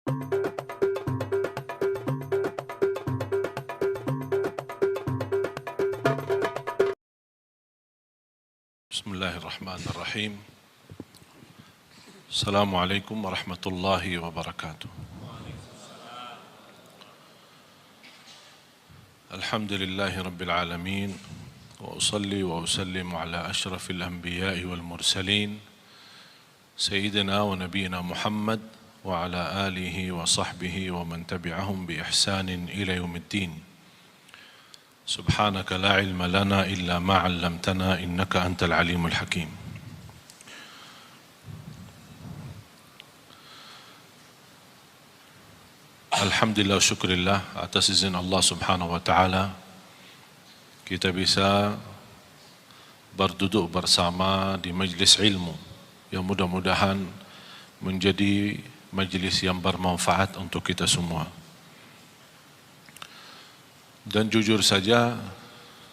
Bismillahirrahmanirrahim. Assalamualaikum warahmatullahi wabarakatuh. Alhamdulillahi rabbil alamin. Wa usalli wa usallimu ala ashrafil anbiya'i wal mursalin Sayyidina wa nabiyina Muhammad wa ala alihi wa sahbihi wa man tabi'ahum bi ihsanin ila yaumiddin. Subhanaka la ilma lana illa ma 'allamtana innaka antal alimul hakim. Alhamdulillah syukurillah atas izin Allah Subhanahu wa taala kita bisa berduduk bersama di majlis ilmu yang mudah-mudahan menjadi majlis yang bermanfaat untuk kita semua. Dan jujur saja,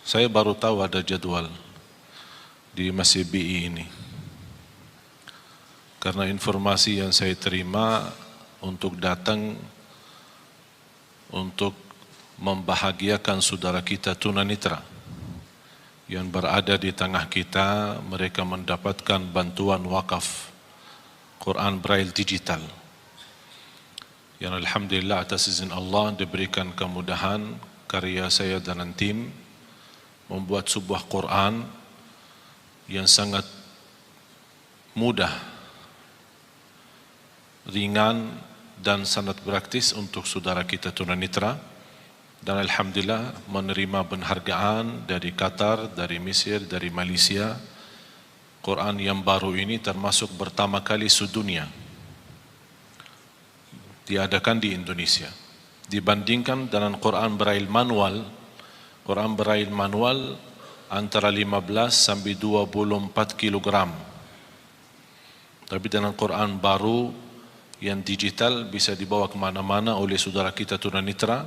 saya baru tahu ada jadwal di Masjid BI ini. Karena informasi yang saya terima untuk datang untuk membahagiakan saudara kita tunanetra yang berada di tengah kita, mereka mendapatkan bantuan wakaf Quran Braille digital. Yang alhamdulillah atas izin Allah diberikan kemudahan karya saya dan tim membuat sebuah Quran yang sangat mudah, ringan dan sangat praktis untuk saudara kita tunanetra, dan alhamdulillah menerima penghargaan dari Qatar, dari Mesir, dari Malaysia. Quran yang baru ini termasuk pertama kali sedunia diadakan di Indonesia. Dibandingkan dengan Quran Braille manual, Quran Braille manual antara 15 sampai 24 kilogram. Tapi dengan Quran baru yang digital bisa dibawa kemana-mana oleh saudara kita tunanetra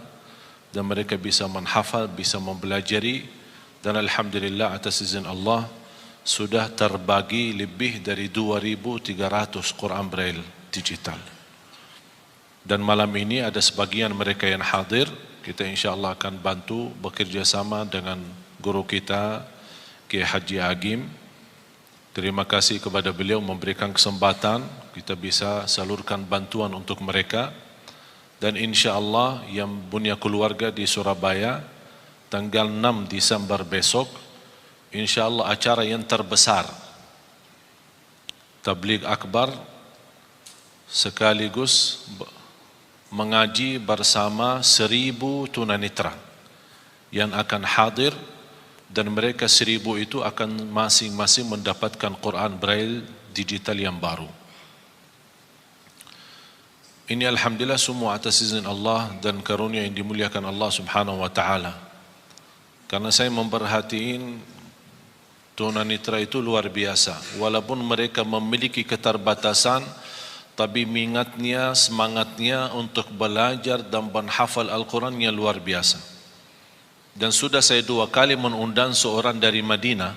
dan mereka bisa menghafal, bisa mempelajari, dan alhamdulillah atas izin Allah sudah terbagi lebih dari 2.300 Quran Braille digital. Dan malam ini ada sebagian mereka yang hadir, kita insyaAllah akan bantu bekerjasama dengan guru kita Kiai Haji Agim. Terima kasih kepada beliau memberikan kesempatan kita bisa salurkan bantuan untuk mereka. Dan insyaAllah yang punya keluarga di Surabaya tanggal 6 Desember besok, insyaAllah acara yang terbesar Tabligh Akbar sekaligus mengaji bersama 1.000 tunanetra yang akan hadir, dan mereka 1.000 itu akan masing-masing mendapatkan Quran Braille digital yang baru. Ini alhamdulillah semua atas izin Allah dan karunia yang dimuliakan Allah Subhanahu wa taala. Karena saya memperhatiin tunanetra itu luar biasa, walaupun mereka memiliki keterbatasan, tapi minatnya, semangatnya untuk belajar dan menghafal Al-Qurannya luar biasa. Dan sudah saya 2 kali mengundang seorang dari Madinah,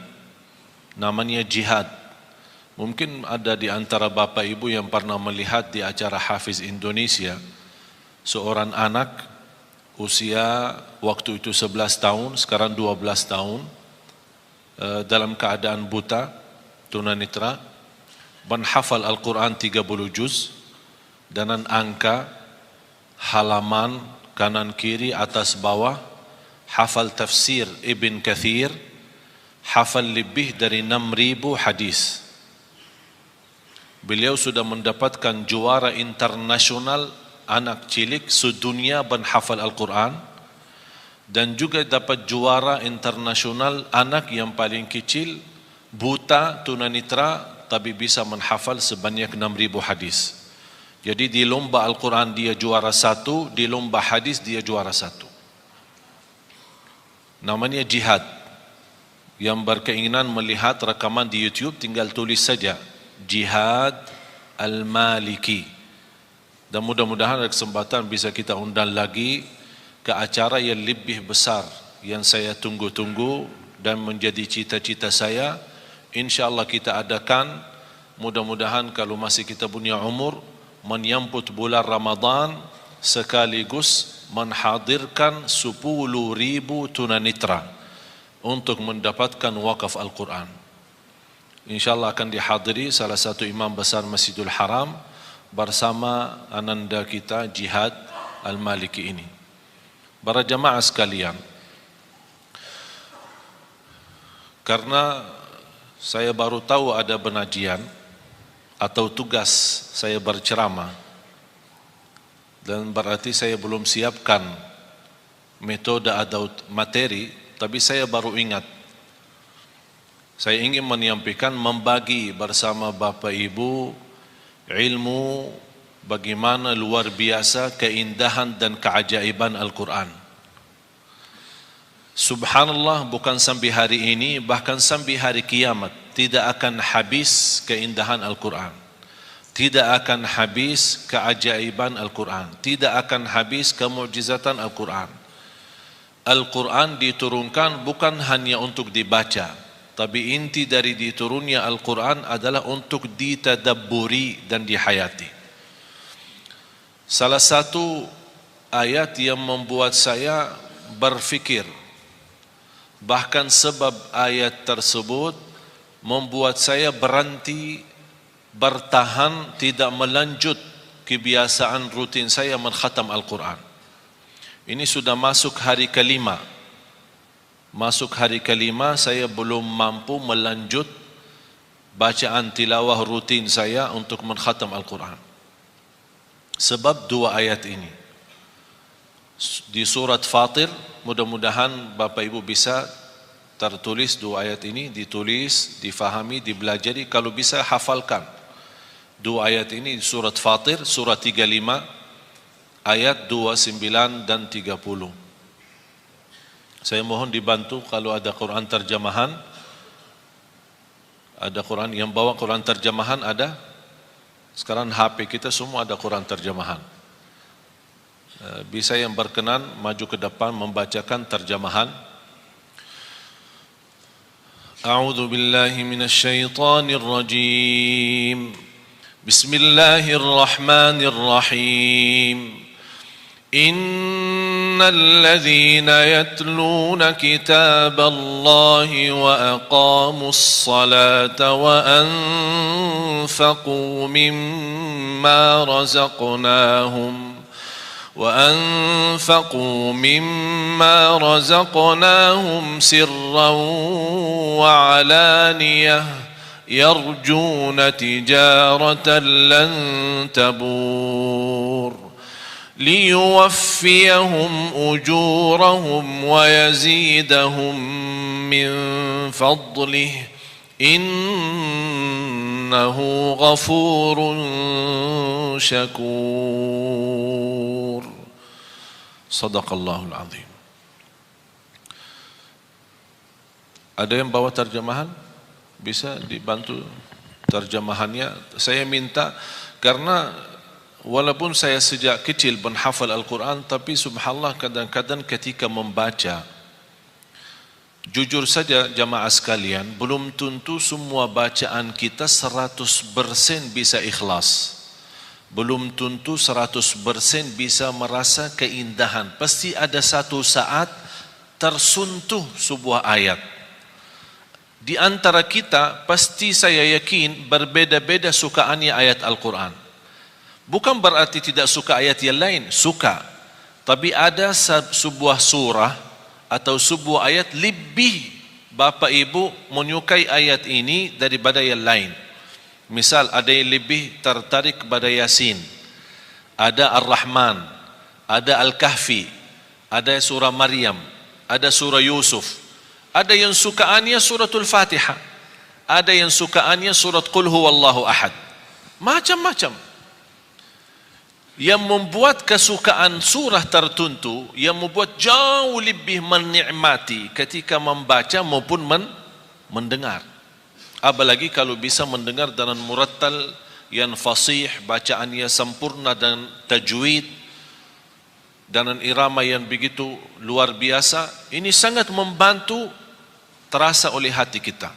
namanya Jihad. Mungkin ada di antara bapak ibu yang pernah melihat di acara Hafiz Indonesia, seorang anak usia waktu itu 11 tahun, sekarang 12 tahun, dalam keadaan buta, tunanetra, menghafal Al-Quran 30 juz dengan angka, halaman, kanan kiri, atas bawah, hafal tafsir Ibn Kathir, hafal lebih dari 6.000 hadis. Beliau sudah mendapatkan juara internasional anak cilik sedunia menghafal Al-Quran, dan juga dapat juara internasional anak yang paling kecil, buta, tunanetra, tapi bisa menghafal sebanyak 6.000 hadis. Jadi di lomba Al-Quran dia juara 1, di lomba hadis dia juara 1. Namanya Jihad. Yang berkeinginan melihat rekaman di YouTube tinggal tulis saja Jihad Al-Maliki. Dan mudah-mudahan ada kesempatan bisa kita undang lagi ke acara yang lebih besar yang saya tunggu-tunggu dan menjadi cita-cita saya. InsyaAllah kita adakan, mudah-mudahan kalau masih kita punya umur, menyambut bulan Ramadan sekaligus menghadirkan 10,000 tunanetra untuk mendapatkan wakaf Al-Quran. InsyaAllah akan dihadiri salah satu imam besar Masjidul Haram bersama ananda kita Jihad Al-Maliki ini. Para jamaah sekalian, karena saya baru tahu ada penajian atau tugas saya berceramah, dan berarti saya belum siapkan metode atau materi, tapi saya baru ingat. Saya ingin menyampaikan, membagi bersama Bapak Ibu ilmu bagaimana luar biasa keindahan dan keajaiban Al-Quran. Subhanallah, bukan sampai hari ini, bahkan sampai hari kiamat tidak akan habis keindahan Al-Quran, tidak akan habis keajaiban Al-Quran, tidak akan habis kemukjizatan Al-Quran. Al-Quran diturunkan bukan hanya untuk dibaca, tapi inti dari diturunnya Al-Quran adalah untuk ditadabburi dan dihayati. Salah satu ayat yang membuat saya berfikir, bahkan sebab ayat tersebut membuat saya berhenti, bertahan, tidak melanjut kebiasaan rutin saya mengkhatam Al-Quran. Ini sudah masuk hari kelima. Masuk hari kelima, saya belum mampu melanjut bacaan tilawah rutin saya untuk mengkhatam Al-Quran. Sebab dua ayat ini. Di surat Fatir, mudah-mudahan Bapak Ibu bisa tertulis dua ayat ini, ditulis, difahami, dibelajari, kalau bisa hafalkan. Dua ayat ini di surat Fatir, surat 35, ayat 29 dan 30. Saya mohon dibantu kalau ada Quran terjemahan. Ada Quran yang bawa Quran terjemahan ada. Sekarang HP kita semua ada Quran terjemahan. Bisa yang berkenan maju ke depan membacakan terjemahan. A'udzu billahi minasy syaithanir rajim. Bismillahirrahmanirrahim. إن الذين يتلون كتاب الله وأقاموا الصلاة وأنفقوا مما رزقناهم سرا وعلانية يرجون تجارة لن تبور ليوفيهم أجورهم ويزيدهم من فضله إنه غفور شكور صدق الله العظيم. Ada yang bawa terjemahan? Bisa dibantu terjemahannya. Saya minta, karena walaupun saya sejak kecil menghafal Al-Quran, tapi subhanallah kadang-kadang ketika membaca, jujur saja jamaah sekalian, belum tentu semua bacaan kita 100% bisa ikhlas. Belum tentu 100% bisa merasa keindahan. Pasti ada satu saat tersentuh sebuah ayat. Di antara kita pasti saya yakin berbeda-beda sukaannya ayat Al-Quran. Bukan berarti tidak suka ayat yang lain, suka. Tapi ada sebuah surah atau sebuah ayat lebih Bapak Ibu menyukai ayat ini daripada yang lain. Misal ada yang lebih tertarik kepada Yasin, ada Ar-Rahman, ada Al-Kahfi, ada surah Maryam, ada surah Yusuf. Ada yang sukaannya suratul Fatihah, ada yang sukaannya surat Qul Huwallahu Ahad. Macam-macam. Yang membuat kesukaan surah tertentu, yang membuat jauh lebih menikmati ketika membaca maupun mendengar. Apalagi kalau bisa mendengar dengan murattal yang fasih, bacaannya sempurna dan tajwid, dengan irama yang begitu luar biasa. Ini sangat membantu terasa oleh hati kita.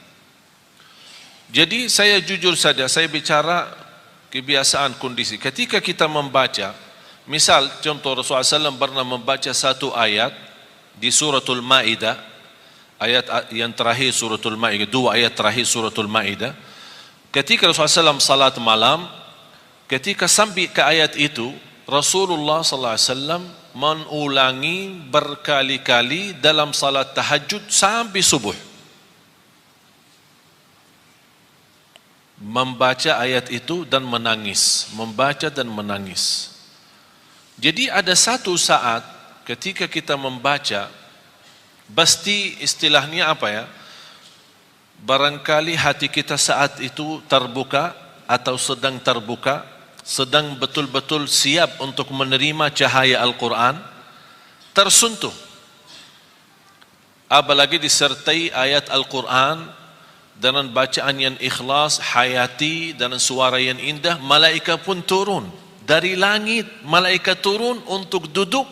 Jadi saya jujur saja, saya bicara kebiasaan kondisi. Ketika kita membaca, misal contoh Rasulullah SAW pernah membaca satu ayat di suratul Maidah, ayat yang terakhir suratul Maidah, dua ayat terakhir suratul Maidah. Ketika Rasulullah SAW salat malam, ketika sampai ke ayat itu, Rasulullah SAW mengulangi berkali-kali dalam salat tahajud sampai subuh, membaca ayat itu dan menangis, membaca dan menangis. Jadi ada satu saat ketika kita membaca, pasti istilahnya apa ya, barangkali hati kita saat itu terbuka atau sedang terbuka, sedang betul-betul siap untuk menerima cahaya Al-Quran, tersentuh. Apalagi disertai ayat Al-Quran dengan bacaan yang ikhlas, hayati, dan suara yang indah, malaikat pun turun dari langit. Malaikat turun untuk duduk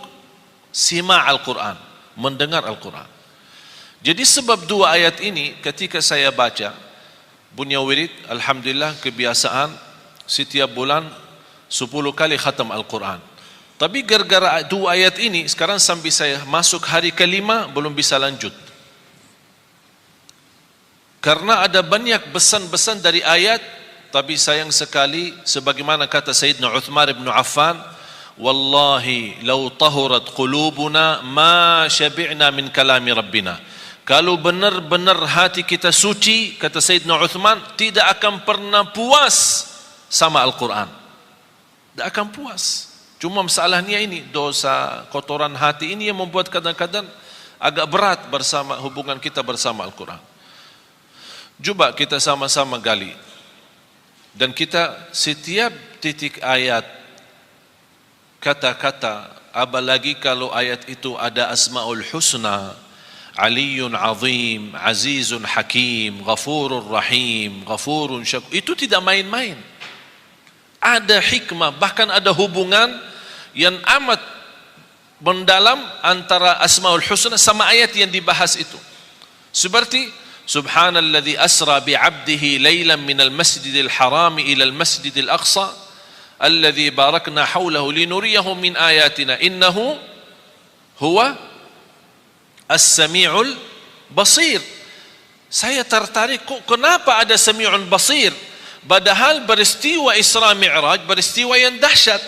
sima Al-Quran, mendengar Al-Quran. Jadi sebab dua ayat ini ketika saya baca, punya wirid, alhamdulillah kebiasaan setiap bulan 10 kali khatam Al-Quran. Tapi gara-gara dua ayat ini, sekarang sampai saya masuk hari kelima belum bisa lanjut. Karena ada banyak pesan-pesan dari ayat, tapi sayang sekali sebagaimana kata Sayyidina Uthman bin Affan, wallahi law tahurat qulubuna ma syabi'na min kalami rabbina. Kalau benar-benar hati kita suci, kata Sayyidina Uthman, tidak akan pernah puas sama Al-Quran. Tidak akan puas. Cuma masalahnya ini, dosa, kotoran hati ini yang membuat kadang-kadang agak berat bersama hubungan kita bersama Al-Quran. Coba kita sama-sama gali. Dan kita setiap titik ayat, kata-kata, apalagi kalau ayat itu ada Asmaul Husna, Aliyun Azim, Azizun Hakim, Ghafurur Rahim, Ghafurun Syakur, itu tidak main-main. Ada hikmah, bahkan ada hubungan yang amat mendalam antara Asmaul Husna sama ayat yang dibahas itu. Seperti Subhanalladzi asra bi'abdihi laylan minal masjidil harami ilal masjidil aqsa alladzi barakna hawlahu linuriyahu min ayatina innahu huwa as-sami'ul basir. Saya tertarik, kok kenapa ada Sami'un Basir? Padahal peristiwa Isra Mi'raj peristiwa yang dahsyat.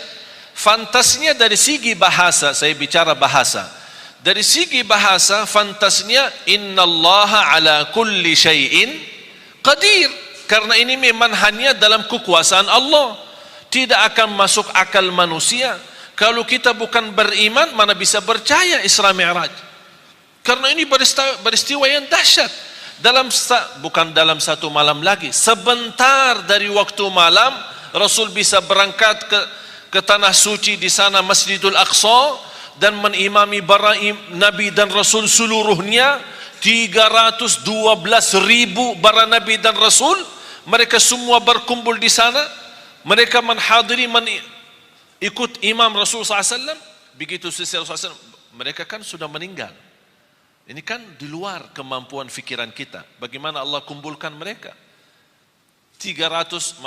Fantasnya dari segi bahasa, saya bicara bahasa. Dari segi bahasa, fantasnya innallaha ala kulli syai'in qadir. Karena ini memang hanya dalam kekuasaan Allah. Tidak akan masuk akal manusia. Kalau kita bukan beriman, mana bisa percaya Isra Mi'raj? Karena ini peristiwa yang dahsyat. Bukan dalam satu malam lagi, sebentar dari waktu malam Rasul bisa berangkat ke tanah suci di sana Masjidul Aqsa dan menimami para nabi dan rasul seluruhnya. 312.000 para nabi dan rasul, mereka semua berkumpul di sana. Mereka menghadiri, ikut imam Rasul SAW. Begitu selesai Rasul SAW, mereka kan sudah meninggal. Ini kan di luar kemampuan fikiran kita. Bagaimana Allah kumpulkan mereka? 312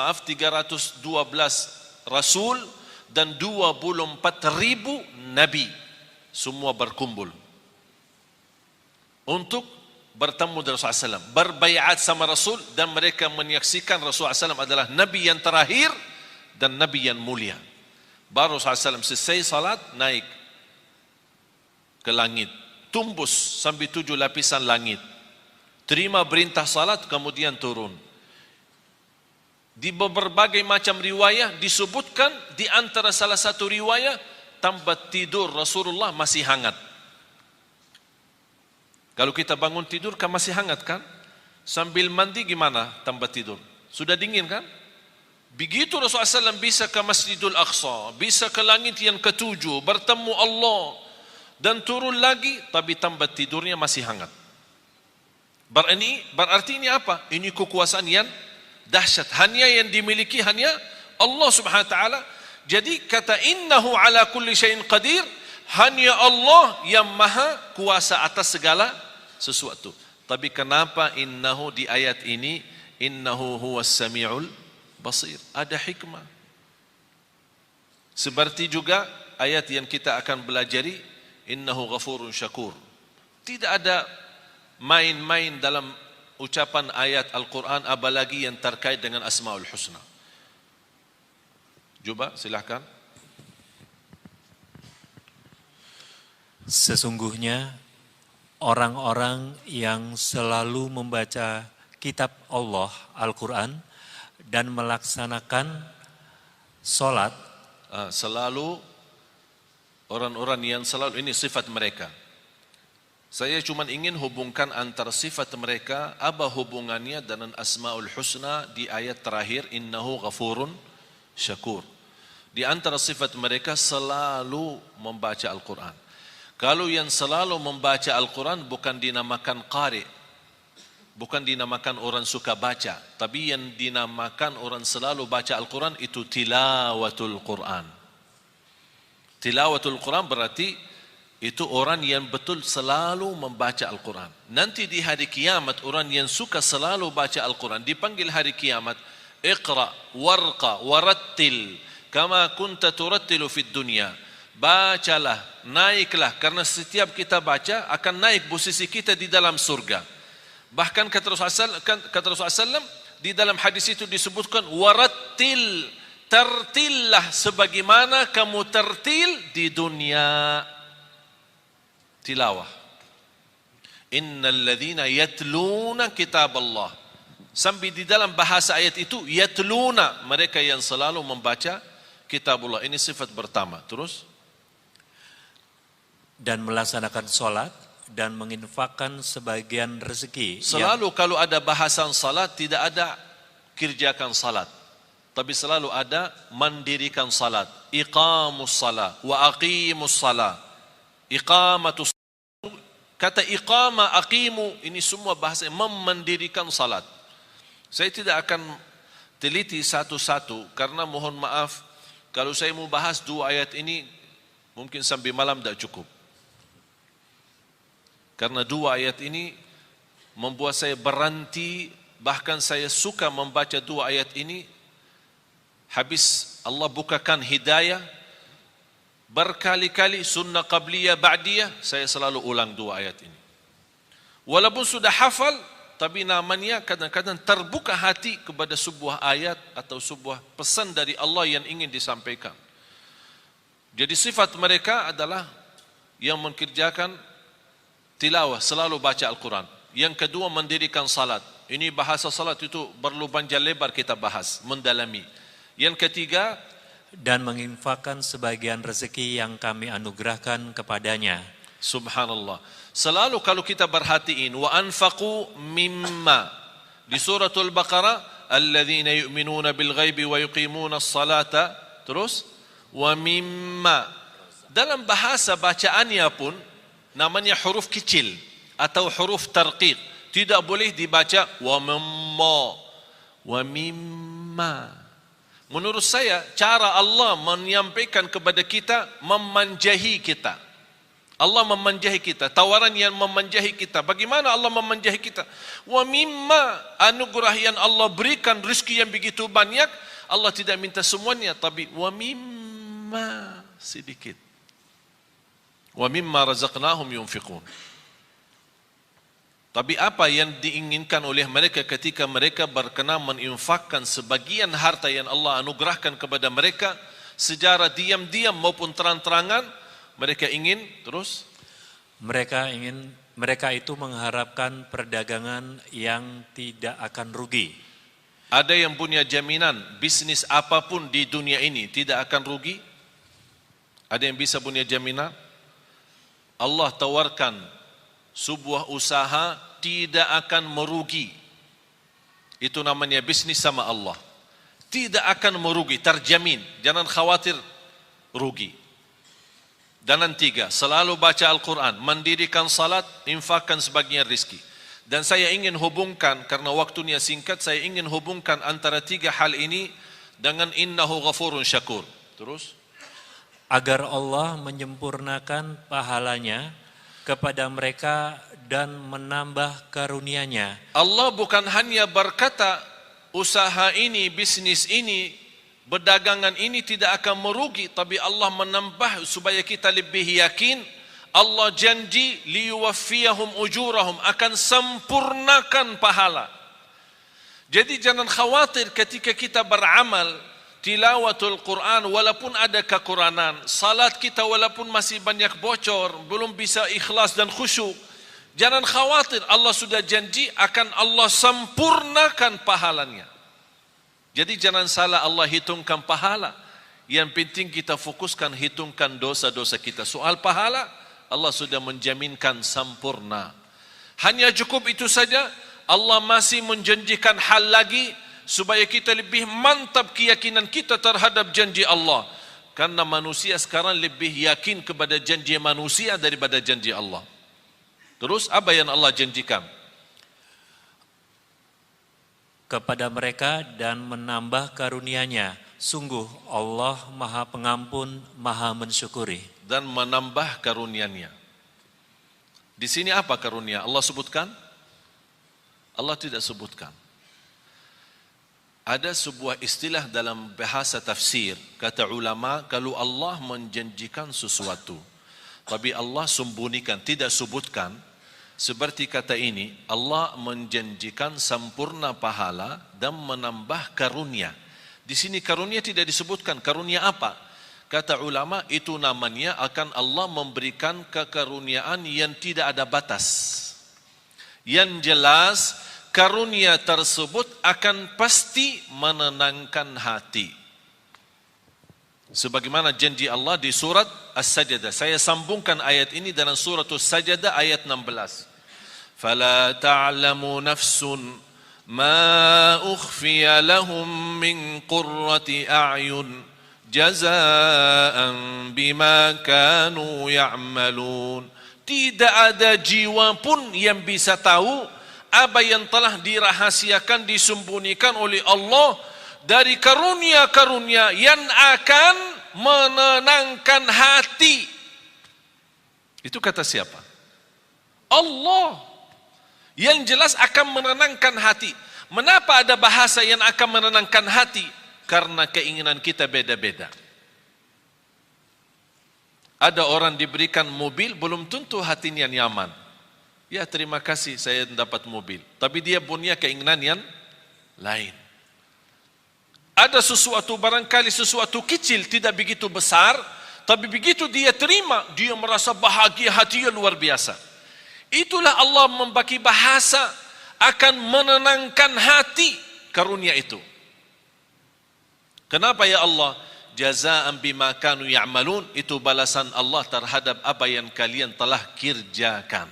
rasul dan 24.000 nabi semua berkumpul untuk bertemu dengan Rasulullah SAW, berbaiat sama Rasul, dan mereka menyaksikan Rasulullah SAW adalah nabi yang terakhir dan nabi yang mulia. Baru Rasulullah SAW selesai salat, naik ke langit, tumbus sampai 7 lapisan langit, terima perintah salat, kemudian turun. Di berbagai macam riwayah disebutkan, di antara salah satu riwayah, tempat tidur Rasulullah masih hangat. Kalau kita bangun tidur kan masih hangat kan? Sambil mandi gimana tempat tidur? Sudah dingin kan? Begitu Rasulullah SAW bisa ke Masjidul Aqsa, bisa ke langit yang ketujuh, bertemu Allah, dan turun lagi, tapi tempat tidurnya masih hangat. Berarti ini apa? Ini kekuasaan yang dahsyat, hanya yang dimiliki hanya Allah Subhanahu wa taala. Jadi kata innahu ala kulli syai'in qadir, hanya Allah yang maha kuasa atas segala sesuatu. Tapi kenapa innahu di ayat ini, innahu huwas sami'ul basir, ada hikmah. Seperti juga ayat yang kita akan belajari, innahu ghafurun syakur. Tidak ada main-main dalam ucapan ayat Al-Quran, apalagi yang terkait dengan Asmaul Husna. Coba silahkan. Sesungguhnya orang-orang yang selalu membaca kitab Allah, Al-Quran, dan melaksanakan sholat. Selalu, orang-orang yang selalu, ini sifat mereka. Saya cuma ingin hubungkan antara sifat mereka, apa hubungannya dengan Asmaul Husna di ayat terakhir, innahu ghafurun syakur. Di antara sifat mereka selalu membaca Al-Quran. Kalau yang selalu membaca Al-Quran bukan dinamakan qari, bukan dinamakan orang suka baca, tapi yang dinamakan orang selalu baca Al-Quran itu tilawatul Quran. Tilawatul Quran berarti itu orang yang betul selalu membaca Al-Quran. Nanti di hari kiamat orang yang suka selalu baca Al-Quran dipanggil hari kiamat, iqra warqa warattil kama kunta turattilu fid dunya. Bacalah, naiklah, karena setiap kita baca akan naik posisi kita di dalam surga. Bahkan kata Rasulullah SAW, di dalam hadis itu disebutkan warattil, tertillah sebagaimana kamu tertil di dunia. Tilawah. Innal ladzina yatluna kitab Allah. Sampai di dalam bahasa ayat itu yatluna, mereka yang selalu membaca kitabullah. Ini sifat pertama. Terus dan melaksanakan sholat dan menginfakkan sebagian rezeki. Selalu kalau ada bahasan salat tidak ada kerjakan salat, tapi selalu ada mendirikan salat. Iqamus salat wa aqimus salat. Iqamatus, kata iqama, aqimu, ini semua bahasa mendirikan salat. Saya tidak akan teliti satu-satu karena mohon maaf kalau saya mau bahas dua ayat ini mungkin sampai malam tidak cukup. Karena dua ayat ini membuat saya berhenti, bahkan saya suka membaca dua ayat ini. Habis Allah bukakan hidayah, berkali-kali sunnah qabliyah ba'diyah, saya selalu ulang dua ayat ini. Walaupun sudah hafal, tapi namanya kadang-kadang terbuka hati kepada sebuah ayat atau sebuah pesan dari Allah yang ingin disampaikan. Jadi sifat mereka adalah yang mengerjakan tilawah, selalu baca Al-Quran. Yang kedua mendirikan salat. Ini bahasa salat itu perlu panjang lebar kita bahas, mendalami. Yang ketiga, dan menginfakkan sebagian rezeki yang kami anugerahkan kepadanya. Subhanallah. Selalu kalau kita perhatiin, wa anfaqu mimma. Di suratul Baqarah, alladzina yu'minuna bil ghaibi wa yuqimuna as-salata. Terus, wa mimma. Dalam bahasa bacaannya pun namanya huruf kecil atau huruf tarqiq, tidak boleh dibaca wa mimma, wa mimma. Menurut saya cara Allah menyampaikan kepada kita memanjahi kita. Allah memanjahi kita, tawaran yang memanjahi kita. Bagaimana Allah memanjahi kita? Wa mimma, anugerah yang Allah berikan, rezeki yang begitu banyak, Allah tidak minta semuanya, tapi wa mimma, sedikit. Wa mimma razaqnahum yunfiqun. Tapi apa yang diinginkan oleh mereka ketika mereka berkenan menginfakkan sebagian harta yang Allah anugerahkan kepada mereka secara diam-diam maupun terang-terangan, mereka ingin terus? Mereka itu mengharapkan perdagangan yang tidak akan rugi. Ada yang punya jaminan bisnis apapun di dunia ini tidak akan rugi? Ada yang bisa punya jaminan? Allah tawarkan sebuah usaha tidak akan merugi. Itu namanya bisnis sama Allah. Tidak akan merugi, terjamin. Jangan khawatir rugi. Dan yang tiga, selalu baca Al-Quran, mendirikan salat, infakkan sebagian rizki. Dan saya ingin hubungkan, karena waktunya singkat, saya ingin hubungkan antara tiga hal ini dengan innahu ghafurun syakur. Terus? Agar Allah menyempurnakan pahalanya kepada mereka dan menambah karunia-Nya. Allah bukan hanya berkata usaha ini, bisnis ini, berdagangan ini tidak akan merugi, tapi Allah menambah supaya kita lebih yakin. Allah janji liyuwaffiyahum ujurahum, akan sempurnakan pahala. Jadi jangan khawatir ketika kita beramal, tilawatul Quran walaupun ada kekurangan, salat kita walaupun masih banyak bocor, belum bisa ikhlas dan khusyuk. Jangan khawatir, Allah sudah janji akan Allah sempurnakan pahalanya. Jadi jangan salah Allah hitungkan pahala. Yang penting kita fokuskan hitungkan dosa-dosa kita. Soal pahala, Allah sudah menjaminkan sempurna. Hanya cukup itu saja. Allah masih menjanjikan hal lagi supaya kita lebih mantap keyakinan kita terhadap janji Allah. Karena manusia sekarang lebih yakin kepada janji manusia daripada janji Allah. Terus apa yang Allah janjikan? Kepada mereka dan menambah karunia-Nya. Sungguh Allah Maha Pengampun, Maha Mensyukuri. Dan menambah karunia-Nya. Di sini apa karunia? Allah sebutkan? Allah tidak sebutkan. Ada sebuah istilah dalam bahasa tafsir, kata ulama, kalau Allah menjanjikan sesuatu, tapi Allah sembunyikan, tidak sebutkan, seperti kata ini, Allah menjanjikan sempurna pahala dan menambah karunia. Di sini karunia tidak disebutkan. Karunia apa? Kata ulama, itu namanya akan Allah memberikan kekaruniaan yang tidak ada batas. Yang jelas, karunia tersebut akan pasti menenangkan hati. Sebagaimana janji Allah di surat As-Sajdah. Saya sambungkan ayat ini dalam surat As-Sajdah ayat 16. فَلَا تَعْلَمُ نَفْسٌ مَا أُخْفِيَ لَهُم مِّن قُرَّةِ أَعْيُنٍ جَزَاءً بِمَا كَانُوا يَعْمَلُونَ. Tidak ada jiwa pun yang bisa tahu apa yang telah dirahasiakan, disembunyikan oleh Allah dari karunia-karunia yang akan menenangkan hati. Itu kata siapa? Allah. Yang jelas akan menenangkan hati. Mengapa ada bahasa yang akan menenangkan hati? Karena keinginan kita beda-beda. Ada orang diberikan mobil, belum tentu hatinya nyaman. Ya, terima kasih saya dapat mobil. Tapi dia punya keinginan yang lain. Ada sesuatu, barangkali sesuatu kecil, tidak begitu besar, tapi begitu dia terima, dia merasa bahagia, hatinya luar biasa. Itulah Allah membagi bahasa akan menenangkan hati karunia itu. Kenapa ya Allah? Jazaa'an bima kanu ya'malun, itu balasan Allah terhadap apa yang kalian telah kerjakan.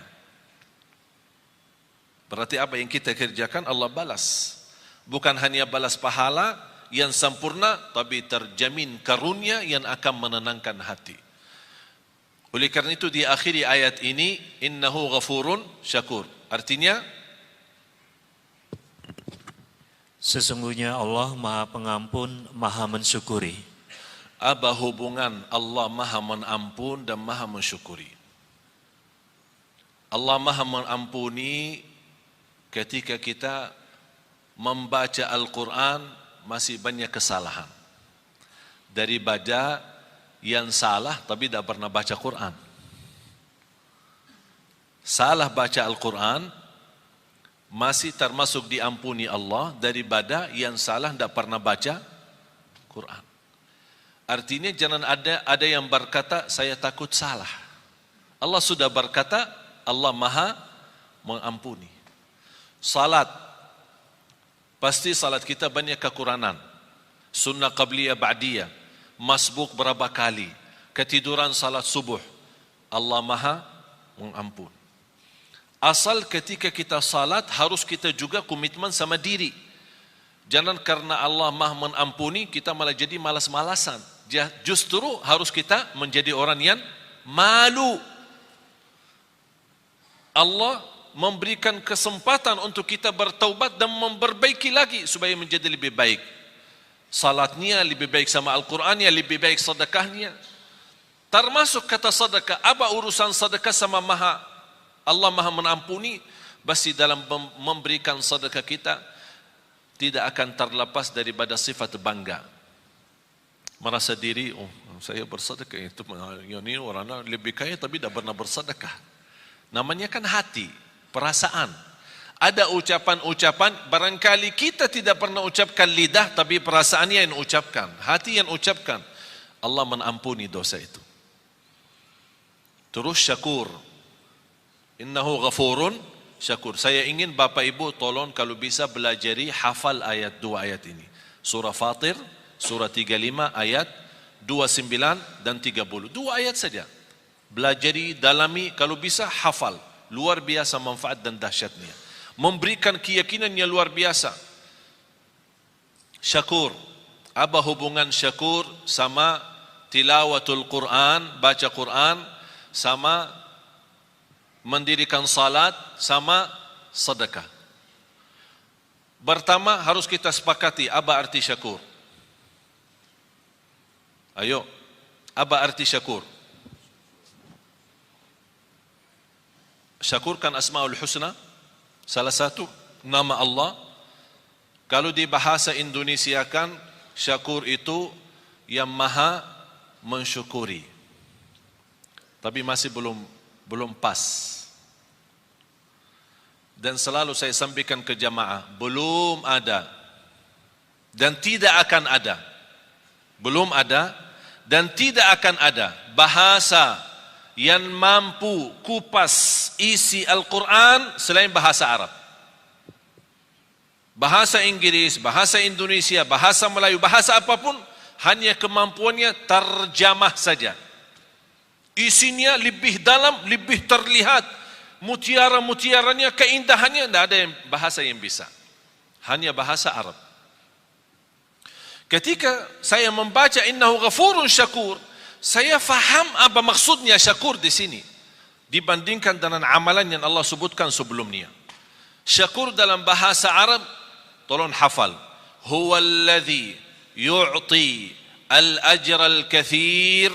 Berarti apa yang kita kerjakan Allah balas. Bukan hanya balas pahala yang sempurna, tapi terjamin karunia yang akan menenangkan hati. Oleh karena itu di akhir ayat ini, innahu ghafurun syakur. Artinya, sesungguhnya Allah Maha Pengampun, Maha Mensyukuri. Apa hubungan Allah Maha Mengampun dan Maha Mensyukuri? Allah Maha Mengampuni ketika kita membaca Al-Quran masih banyak kesalahan. Daripada yang salah tapi tidak pernah baca Quran. Salah baca Al-Quran masih termasuk diampuni Allah daripada yang salah tidak pernah baca Quran. Artinya jangan ada yang berkata saya takut salah. Allah sudah berkata Allah Maha Mengampuni. Salat, pasti salat kita banyak kekurangan. Sunnah qabliyah ba'diyah, masbuk berapa kali, ketiduran salat subuh, Allah Maha Mengampun. Asal ketika kita salat harus kita juga komitmen sama diri. Jangan karena Allah Maha Mengampuni kita malah jadi malas-malasan. Justru harus kita menjadi orang yang malu. Allah memberikan kesempatan untuk kita bertaubat dan memperbaiki lagi supaya menjadi lebih baik. Salatnya lebih baik sama Al-Qurannya, lebih baik sedekahnya. Termasuk kata sedekah, apa urusan sedekah sama Allah Maha Mengampuni? Pasti dalam memberikan sedekah kita, tidak akan terlepas daripada sifat bangga. Merasa diri, oh saya bersedekah, itu ini orang lebih kaya tapi tidak pernah bersedekah. Namanya kan hati, perasaan. Ada ucapan-ucapan, barangkali kita tidak pernah ucapkan lidah, tapi perasaannya yang ucapkan, hati yang ucapkan. Allah menampuni dosa itu. Terus syakur. Innahu ghafurun syakur. Saya ingin Bapak Ibu tolong kalau bisa belajari hafal dua ayat ini. Surah Fatir, surah 35 ayat 29 dan 30. Dua ayat saja. Belajari, dalami, kalau bisa hafal. Luar biasa manfaat dan dahsyatnya. Memberikan keyakinan yang luar biasa. Syakur. Apa hubungan syakur sama tilawatul Quran, baca Quran, sama mendirikan salat, sama sedekah? Pertama harus kita sepakati apa arti syakur. Ayo, apa arti syakur? Syakur kan Asmaul Husna, salah satu nama Allah. Kalau di bahasa Indonesia kan syakur itu yang maha mensyukuri. Tapi masih belum pas. Dan selalu saya sampaikan ke jamaah, belum ada dan tidak akan ada. Belum ada dan tidak akan ada bahasa yang mampu kupas isi Al-Quran selain bahasa Arab. Bahasa Inggris, bahasa Indonesia, bahasa Melayu, bahasa apapun, hanya kemampuannya terjemah saja. Isinya lebih dalam, lebih terlihat. Mutiara-mutiaranya, keindahannya, tidak ada bahasa yang bisa. Hanya bahasa Arab. Ketika saya membaca innahu ghafurun syakur, saya faham apa maksudnya syakur di sini dibandingkan dengan amalan yang Allah sebutkan sebelumnya. Syakur dalam bahasa Arab, tolong hafal. Huwallazi yu'ti al-ajra al-kathir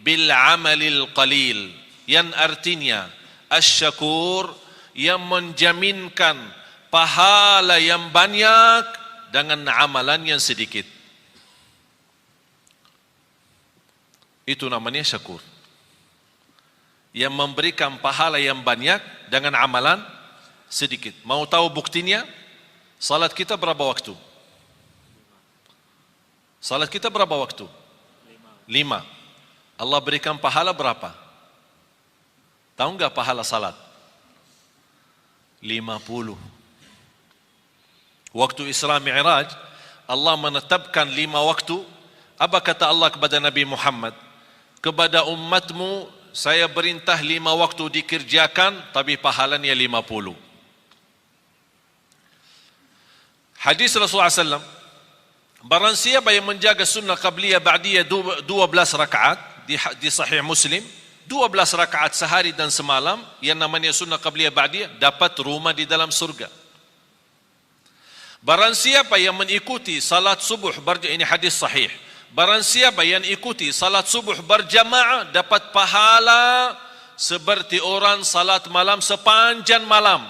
bil-amalil qalil. Yang artinya asy-syakur yang menjaminkan pahala yang banyak dengan amalan yang sedikit. Itu namanya syakur. Yang memberikan pahala yang banyak dengan amalan sedikit. Mau tahu buktinya? Salat kita berapa waktu? Salat kita berapa waktu? 5. Allah berikan pahala berapa? Tahu enggak pahala salat? 50. Waktu Isra Mi'raj, Allah menetapkan 5 waktu. Apa kata Allah kepada Nabi Muhammad? Kepada umatmu saya perintah 5 waktu dikerjakan, tapi pahalanya 50. Hadis Rasulullah SAW, barang siapa yang menjaga sunnah qabliyah ba'diyah 12 rakaat di Sahih Muslim, 12 rakaat sehari dan semalam, yang namanya sunnah qabliyah ba'diyah, dapat rumah di dalam surga. Barang siapa yang mengikuti salat subuh, ini hadis sahih, barang siapa yang ikuti salat subuh berjamaah dapat pahala seperti orang salat malam sepanjang malam.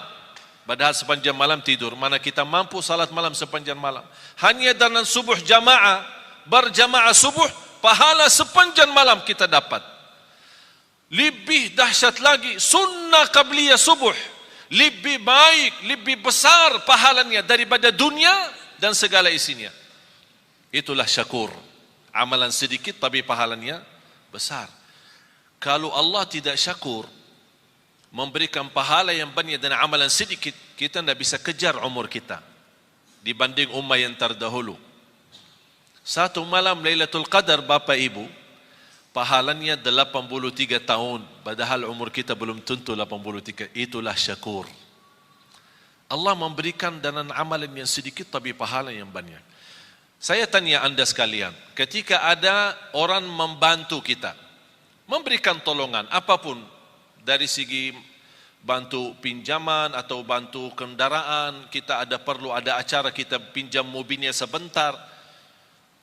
Padahal sepanjang malam tidur. Mana kita mampu salat malam sepanjang malam. Hanya dengan subuh jamaah, berjamaah subuh, pahala sepanjang malam kita dapat. Lebih dahsyat lagi, sunnah qabliyah subuh. Lebih baik, lebih besar pahalanya daripada dunia dan segala isinya. Itulah syakur. Amalan sedikit tapi pahalanya besar. Kalau Allah tidak syakur, memberikan pahala yang banyak dan amalan sedikit, kita tidak bisa kejar umur kita dibanding ummah yang terdahulu. Satu malam Lailatul Qadar, Bapak Ibu, pahalanya 83 tahun, padahal umur kita belum tentu 83. Itulah syakur. Allah memberikan dengan amalan yang sedikit tapi pahala yang banyak. Saya tanya anda sekalian, ketika ada orang membantu kita, memberikan tolongan apapun, dari segi bantu pinjaman atau bantu kendaraan, kita perlu ada acara, kita pinjam mobilnya sebentar.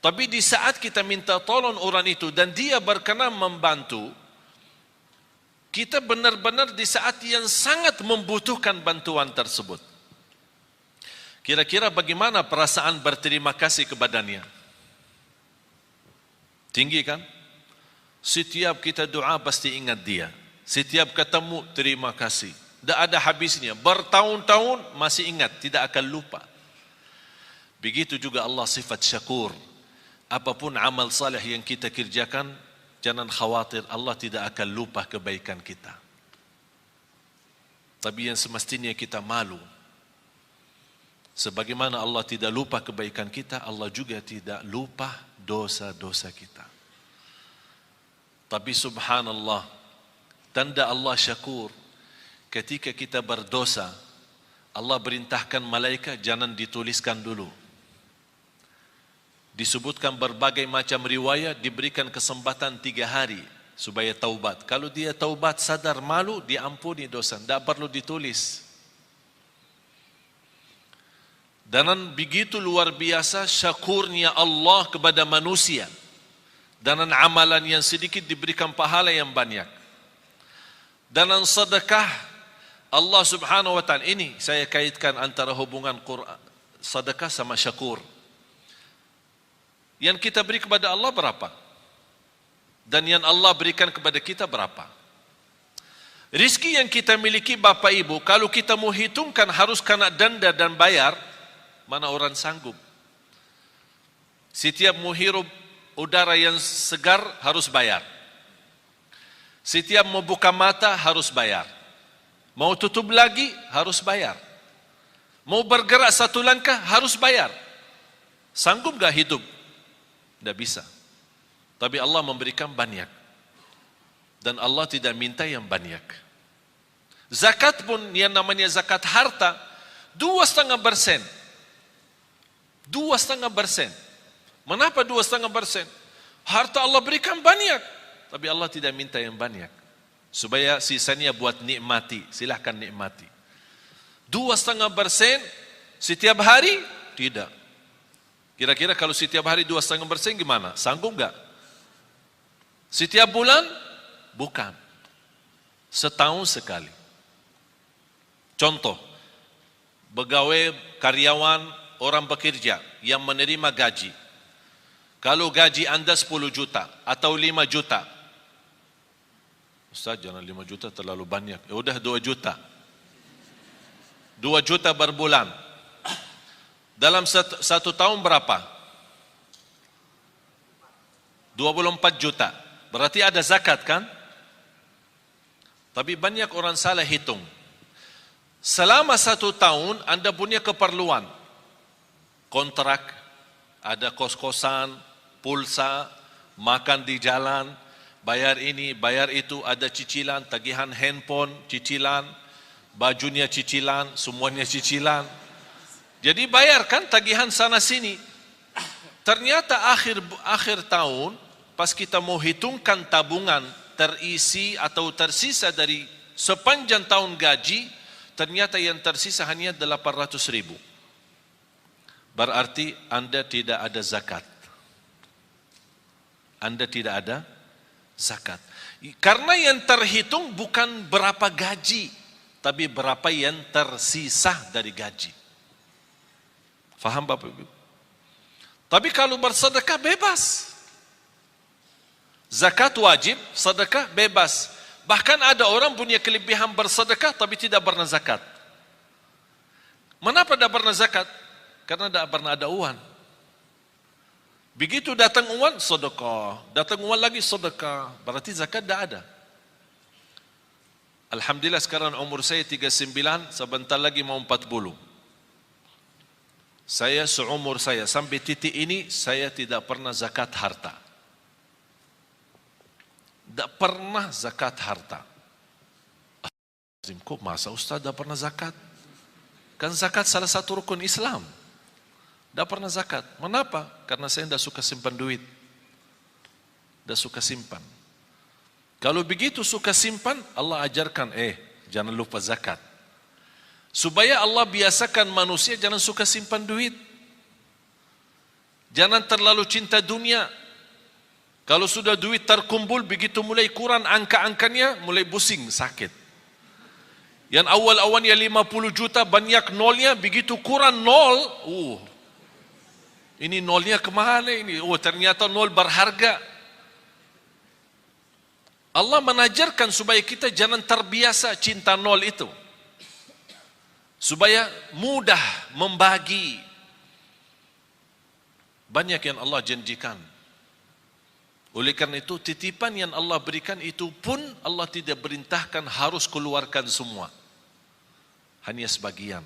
Tapi di saat kita minta tolong orang itu dan dia berkenan membantu, kita benar-benar di saat yang sangat membutuhkan bantuan tersebut. Kira-kira bagaimana perasaan berterima kasih kepadanya? Tinggi kan? Setiap kita doa pasti ingat dia. Setiap ketemu terima kasih. Tidak ada habisnya. Bertahun-tahun masih ingat, tidak akan lupa. Begitu juga Allah sifat syakur. Apapun amal saleh yang kita kerjakan, jangan khawatir Allah tidak akan lupa kebaikan kita. Tapi yang semestinya kita malu. Sebagaimana Allah tidak lupa kebaikan kita, Allah juga tidak lupa dosa-dosa kita. Tapi subhanallah, tanda Allah syakur, ketika kita berdosa, Allah perintahkan malaikat jangan dituliskan dulu. Disebutkan berbagai macam riwayat, diberikan kesempatan 3 hari supaya taubat. Kalau dia taubat sadar malu, diampuni dosa, tidak perlu ditulis. Dan begitu luar biasa syakurnya Allah kepada manusia. Dan amalan yang sedikit diberikan pahala yang banyak. Dan sedekah Allah subhanahu wa ta'ala, ini saya kaitkan antara hubungan Quran, sedekah sama syakur. Yang kita beri kepada Allah berapa? Dan yang Allah berikan kepada kita berapa? Rizki yang kita miliki Bapak Ibu, kalau kita mau hitungkan harus kena denda dan bayar, mana orang sanggup? Setiap mau hirup udara yang segar harus bayar. Setiap mau buka mata harus bayar. Mau tutup lagi harus bayar. Mau bergerak satu langkah harus bayar. Sanggup gak hidup? Tidak bisa. Tapi Allah memberikan banyak. Dan Allah tidak minta yang banyak. Zakat pun yang namanya zakat harta 2,5%. 2,5%. Mengapa 2,5%? Harta Allah berikan banyak, tapi Allah tidak minta yang banyak. Supaya sisanya buat nikmati, silahkan nikmati. 2,5% setiap hari? Tidak. Kira-kira kalau setiap hari 2,5% gimana? Sanggup enggak? Setiap bulan? Bukan. Setahun sekali. Contoh, pegawai, karyawan, orang bekerja yang menerima gaji. Kalau gaji Anda 10 juta atau 5 juta. Ustaz, jangan 5 juta terlalu banyak. Ya udah 2 juta. 2 juta berbulan. Dalam satu tahun berapa? 24 juta. Berarti ada zakat kan? Tapi banyak orang salah hitung. Selama 1 tahun Anda punya keperluan. Kontrak, ada kos-kosan, pulsa, makan di jalan, bayar ini, bayar itu, ada cicilan, tagihan handphone, cicilan, bajunya cicilan, semuanya cicilan. Jadi bayarkan tagihan sana sini. Ternyata akhir tahun, pas kita mau hitungkan tabungan terisi atau tersisa dari sepanjang tahun gaji, ternyata yang tersisa hanya 800.000. Berarti Anda tidak ada zakat. Anda tidak ada zakat. Karena yang terhitung bukan berapa gaji, tapi berapa yang tersisa dari gaji. Faham Bapak Ibu? Tapi kalau bersedekah bebas. Zakat wajib, sedekah bebas. Bahkan ada orang punya kelebihan bersedekah tapi tidak pernah zakat. Mengapa tidak pernah zakat? Karena tidak pernah ada uang. Begitu datang uang, sedekah. Datang uang lagi, sedekah. Berarti zakat tidak ada. Alhamdulillah sekarang umur saya 39, sebentar lagi mau 40. Saya seumur saya, sampai titik ini, saya tidak pernah zakat harta. Tidak pernah zakat harta. Kok masa Ustaz tidak pernah zakat? Kan zakat salah satu rukun Islam. Tidak pernah zakat. Kenapa? Karena saya tidak suka simpan duit. Tidak suka simpan. Kalau begitu suka simpan, Allah ajarkan, jangan lupa zakat. Supaya Allah biasakan manusia jangan suka simpan duit. Jangan terlalu cinta dunia. Kalau sudah duit terkumpul, begitu mulai kurang angka-angkanya, mulai pusing, sakit. Yang awal-awalnya 50 juta, banyak nolnya, begitu kurang nol, ini nolnya kemana ini? Ternyata nol berharga. Allah menajarkan supaya kita jangan terbiasa cinta nol itu. Supaya mudah membagi. Banyak yang Allah janjikan. Oleh karena itu, titipan yang Allah berikan itu pun Allah tidak perintahkan harus keluarkan semua. Hanya sebagian.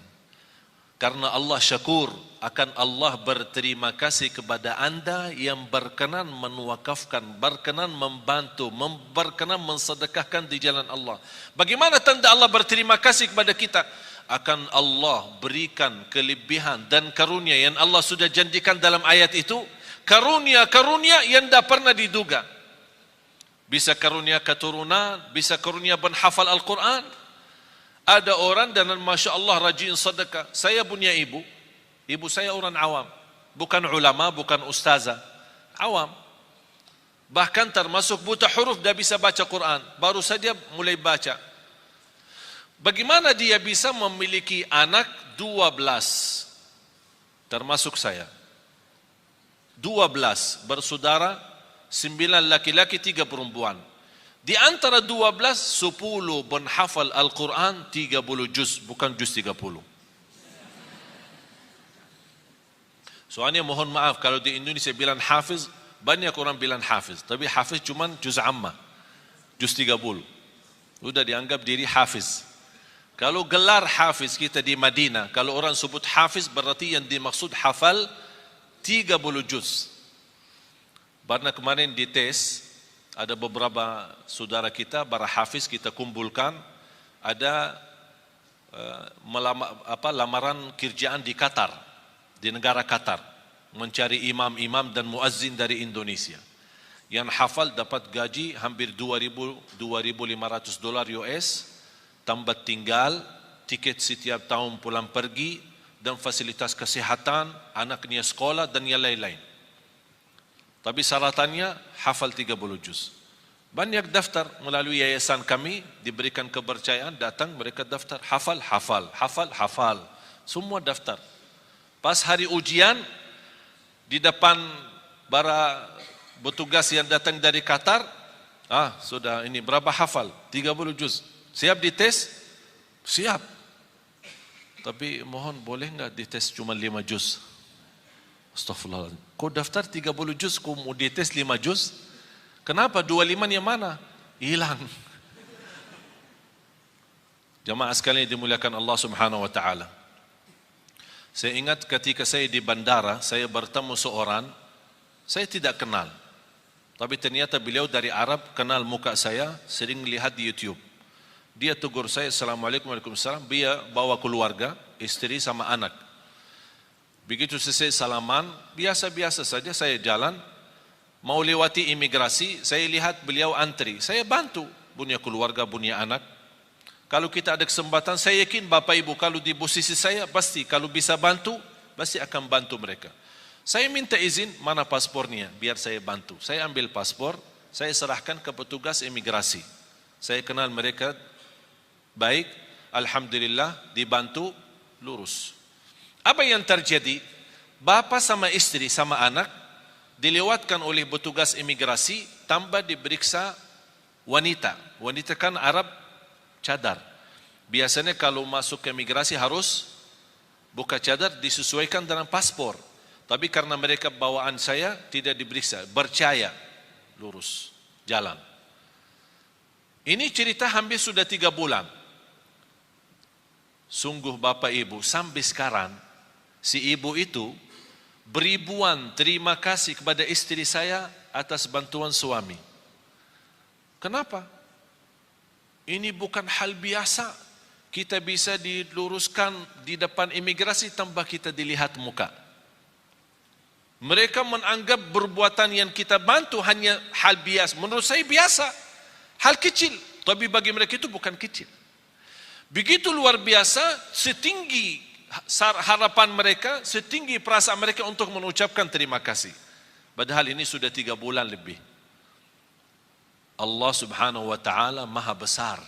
Karena Allah syakur, akan Allah berterima kasih kepada anda yang berkenan menwakafkan, berkenan membantu, berkenan mensedekahkan di jalan Allah. Bagaimana tanda Allah berterima kasih kepada kita? Akan Allah berikan kelebihan dan karunia yang Allah sudah janjikan dalam ayat itu. Karunia-karunia yang tidak pernah diduga. Bisa karunia keturunan, bisa karunia menghafal Al-Quran. Ada orang dan Masya Allah rajin sedekah. Saya punya ibu saya orang awam. Bukan ulama, bukan ustazah. Awam. Bahkan termasuk buta huruf, dah bisa baca Quran. Baru saja mulai baca. Bagaimana dia bisa memiliki anak 12? Termasuk saya. 12 bersaudara, 9 laki-laki, 3 perempuan. Di antara 12, 10 menghafal Al-Quran 30 juz, bukan juz 30. Soalnya mohon maaf, kalau di Indonesia bilang hafiz, banyak orang bilang hafiz. Tapi hafiz cuma juz amma, juz 30. Sudah dianggap diri hafiz. Kalau gelar hafiz kita di Madinah, kalau orang sebut hafiz, berarti yang dimaksud hafal 30 juz. Karena kemarin dites, ada beberapa saudara kita, para hafiz kita kumpulkan, ada lamaran kerjaan di Qatar, di negara Qatar, mencari imam-imam dan muazzin dari Indonesia. Yang hafal dapat gaji hampir $2,500 US, tempat tinggal, tiket setiap tahun pulang pergi, dan fasilitas kesehatan, anaknya sekolah dan yang lain-lain. Tapi syaratannya hafal 30 juz. Banyak daftar melalui yayasan kami, diberikan kepercayaan, datang mereka daftar, hafal. Semua daftar. Pas hari ujian, di depan para petugas yang datang dari Qatar, sudah ini berapa hafal? 30 juz. Siap dites? Siap. Tapi mohon boleh enggak dites cuma 5 juz? Astaghfirullahaladzim. Kau daftar 30 juz, kau mau dites 5 juz? Kenapa? 25 yang mana? Hilang. Jamaah sekalian dimuliakan Allah Subhanahu wa taala. Saya ingat ketika saya di bandara, saya bertemu seorang, saya tidak kenal. Tapi ternyata beliau dari Arab, kenal muka saya, sering lihat di YouTube. Dia tegur saya, Assalamualaikum, Waalaikumsalam. Dia bawa keluarga, istri sama anak. Begitu selesai salaman, biasa-biasa saja saya jalan, mau lewati imigrasi, saya lihat beliau antri. Saya bantu, punya keluarga, punya anak. Kalau kita ada kesempatan, saya yakin Bapak Ibu kalau di posisi saya, pasti kalau bisa bantu, pasti akan bantu mereka. Saya minta izin, mana paspornya, biar saya bantu. Saya ambil paspor, saya serahkan ke petugas imigrasi. Saya kenal mereka baik, alhamdulillah, dibantu, lurus. Apa yang terjadi? Bapa sama istri sama anak dilewatkan oleh petugas imigrasi tanpa diperiksa wanita. Wanita kan Arab cadar. Biasanya kalau masuk ke imigrasi harus buka cadar, disesuaikan dengan paspor. Tapi karena mereka bawaan saya tidak diperiksa, percaya, lurus, jalan. Ini cerita hampir sudah 3 bulan. Sungguh Bapak Ibu, sampai sekarang si ibu itu beribuan terima kasih kepada istri saya atas bantuan suami. Kenapa? Ini bukan hal biasa. Kita bisa diluruskan di depan imigrasi tanpa kita dilihat muka. Mereka menganggap perbuatan yang kita bantu hanya hal biasa. Menurut saya biasa, hal kecil. Tapi bagi mereka itu bukan kecil. Begitu luar biasa, setinggi harapan mereka, setinggi perasaan mereka untuk mengucapkan terima kasih. Padahal ini sudah 3 bulan lebih. Allah Subhanahu wa taala Maha besar.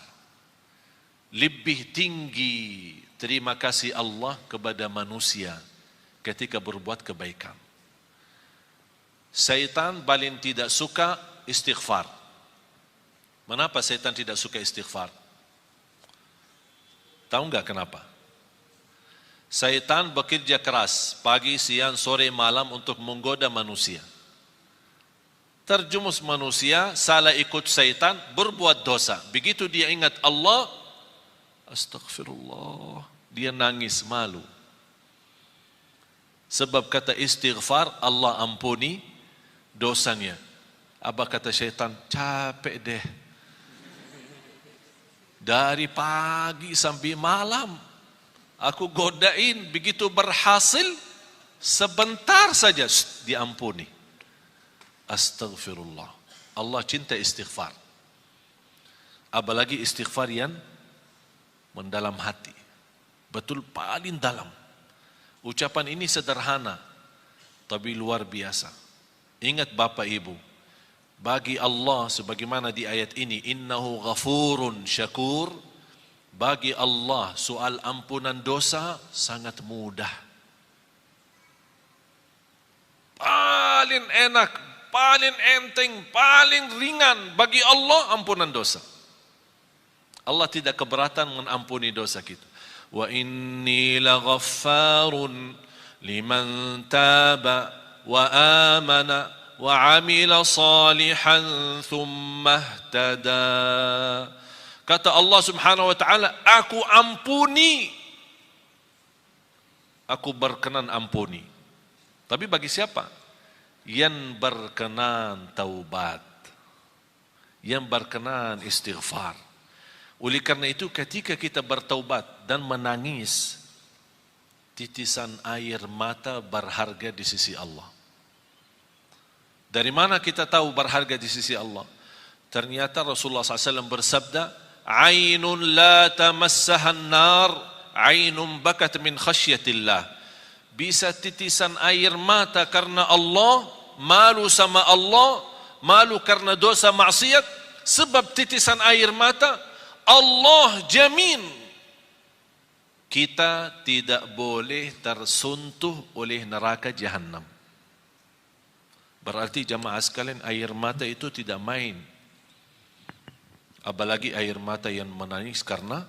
lebih tinggi terima kasih Allah kepada manusia ketika berbuat kebaikan. Syaitan paling tidak suka istighfar. Kenapa syaitan tidak suka istighfar? Tahu enggak kenapa? Syaitan bekerja keras pagi, siang, sore, malam untuk menggoda manusia. Terjumus manusia, salah ikut syaitan, berbuat dosa. Begitu dia ingat Allah, astagfirullah, dia nangis malu. Sebab kata istighfar, Allah ampuni dosanya. Apa kata syaitan? Capek deh. Dari pagi sampai malam, aku godain, begitu berhasil, sebentar saja diampuni. Astagfirullah. Allah cinta istighfar. Apalagi istighfar yang mendalam hati. Betul paling dalam. Ucapan ini sederhana, tapi luar biasa. Ingat Bapak Ibu, bagi Allah sebagaimana di ayat ini, innahu ghafurun syakur, bagi Allah soal ampunan dosa sangat mudah. Paling enak, paling enteng, paling ringan bagi Allah ampunan dosa. Allah tidak keberatan mengampuni dosa kita. Wa inni laghaffarun liman taba wa amana wa amila salihan thumma ihtada. Kata Allah Subhanahu wa taala, aku ampuni, aku berkenan ampuni. Tapi bagi siapa? Yang berkenan taubat, yang berkenan istighfar. Oleh karena itu ketika kita bertaubat dan menangis, titisan air mata berharga di sisi Allah. Dari mana kita tahu berharga di sisi Allah? Ternyata Rasulullah SAW bersabda, ainun la tamassahan nar, ainun bakat min khasyatillah. Bisa titisan air mata karena Allah, malu sama Allah, malu karena dosa maksiat, sebab titisan air mata, Allah jamin kita tidak boleh tersentuh oleh neraka Jahannam. Berarti jamaah sekalian, air mata itu tidak main. Apalagi air mata yang menangis karena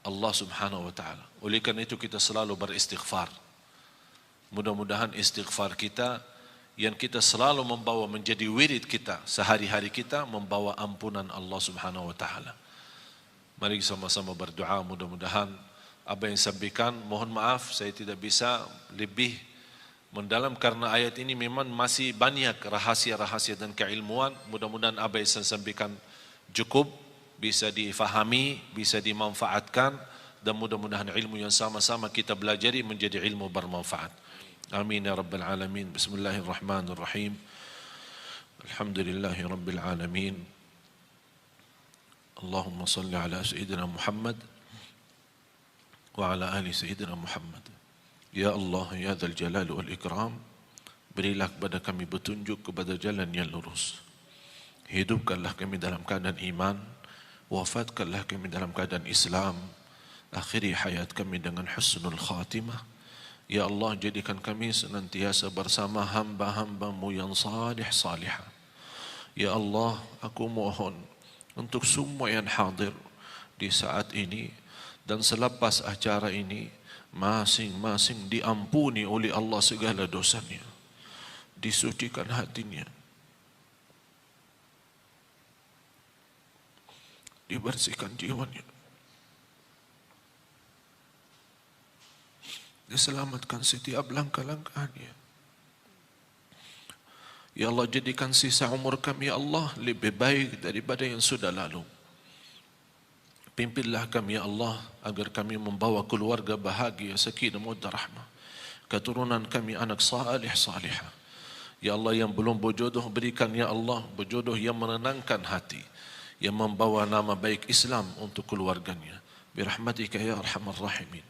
Allah Subhanahu wa taala. Oleh karena itu kita selalu beristighfar. Mudah-mudahan istighfar kita yang kita selalu membawa menjadi wirid kita sehari-hari kita, membawa ampunan Allah Subhanahu wa taala. Mari sama-sama berdoa, mudah-mudahan apa yang sampaikan, mohon maaf saya tidak bisa lebih mendalam karena ayat ini memang masih banyak rahasia-rahasia dan keilmuan. Mudah-mudahan apa yang saya sampaikan cukup bisa difahami, bisa dimanfaatkan, dan mudah-mudahan ilmu yang sama-sama kita belajari menjadi ilmu bermanfaat. Amin ya rabbal alamin. Bismillahirrahmanirrahim. Alhamdulillahi rabbil alamin. Allahumma salli ala sayyidina Muhammad wa ala ali sayyidina Muhammad. Ya Allah, ya dzal jalal wal ikram, berilah kepada kami petunjuk kepada jalan yang lurus. Hidupkanlah kami dalam keadaan iman, wafatkanlah kami dalam keadaan Islam, akhiri hayat kami dengan husnul khatimah. Ya Allah, jadikan kami senantiasa bersama hamba-hamba-Mu yang salih-salihah. Ya Allah, aku mohon untuk semua yang hadir di saat ini dan selepas acara ini, masing-masing diampuni oleh Allah segala dosanya, disucikan hatinya, dibersihkan jiwanya, diselamatkan setiap langkah-langkahnya. Ya Allah, jadikan sisa umur kami ya Allah lebih baik daripada yang sudah lalu. Pimpinlah kami ya Allah agar kami membawa keluarga bahagia, sakinah, mawaddah, rahmah. Keturunan kami anak salih salihah. Ya Allah, yang belum berjodoh berikan ya Allah berjodoh yang menenangkan hati, yang membawa nama baik Islam untuk keluarganya. Birahmatika ya arhamar rahimin.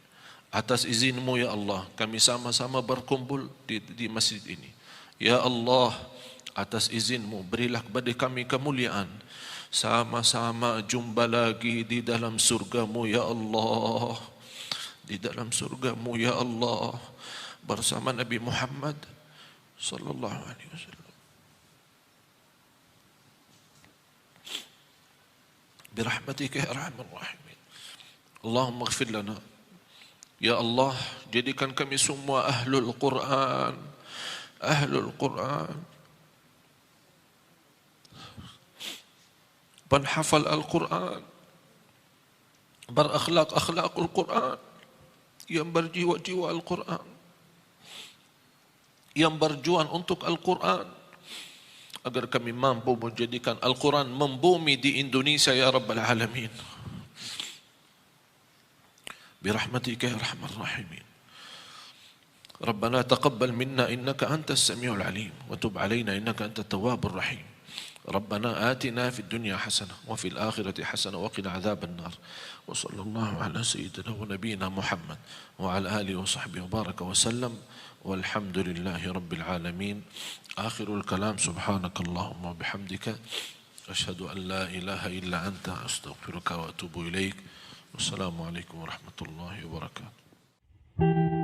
Atas izin-Mu ya Allah, kami sama-sama berkumpul di masjid ini. Ya Allah, atas izin-Mu berilah kepada kami kemuliaan sama-sama jumpa lagi di dalam surgamu ya Allah, di dalam surgamu ya Allah, bersama Nabi Muhammad sallallahu alaihi wasallam. Birahmatika ya arhamar rahimin. Allahumma ighfir lana. Ya Allah, jadikan kami semua ahlul Quran, ahlul Quran, penhafal Al-Quran, berakhlak akhlakul Quran, yang berjiwa-jiwa Al-Quran, yang berjuang untuk Al-Quran, agar kami mampu menjadikan Al-Quran membumi di Indonesia ya Rabbal Alamin. برحمتك يا أرحم الراحمين. ربنا تقبل منا إنك أنت السميع العليم وتب علينا إنك أنت التواب الرحيم. ربنا آتنا في الدنيا حسنة وفي الآخرة حسنة وقنا عذاب النار. وصلى الله على سيدنا ونبينا محمد وعلى آله وصحبه وبارك وسلم والحمد لله رب العالمين. آخر الكلام سبحانك اللهم وبحمدك أشهد أن لا إله إلا أنت أستغفرك وأتوب إليك. Wassalamualaikum warahmatullahi wabarakatuh.